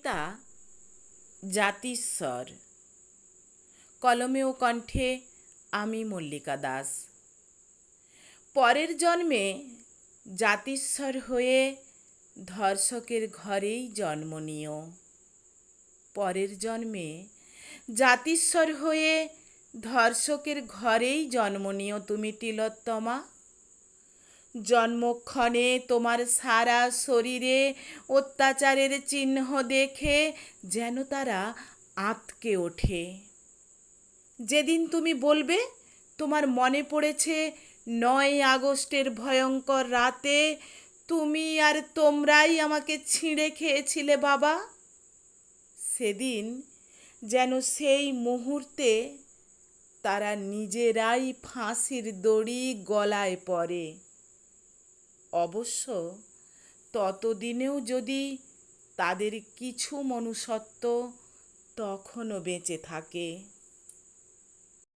কবিতা জাতিস্বর, কলমে ও কণ্ঠে আমি মল্লিকা দাস। পরের জন্মে জাতিস্বর হয়ে ধর্ষকের ঘরেই জন্ম নিও। পরের জন্মে জাতিস্বর হয়ে ধর্ষকের ঘরেই জন্ম নিও তুমি তিলোত্তমা। জন্মক্ষণে তোমার সারা শরীরে অত্যাচারের চিহ্ন দেখে যেন তারা আঁতকে ওঠে। যেদিন তুমি বলবে তোমার মনে পড়েছে ৯ আগস্টের ভয়ঙ্কর রাতে তুমি আর তোমরাই আমাকে ছিঁড়ে খেয়েছিলে বাবা, সেদিন যেন সেই মুহূর্তে তারা নিজেরাই ফাঁসির দড়ি গলায় পরে। অবশ্য ততদিনেও যদি তাদের কিছু মনুষ্যত্ব তখনও বেঁচে থাকে।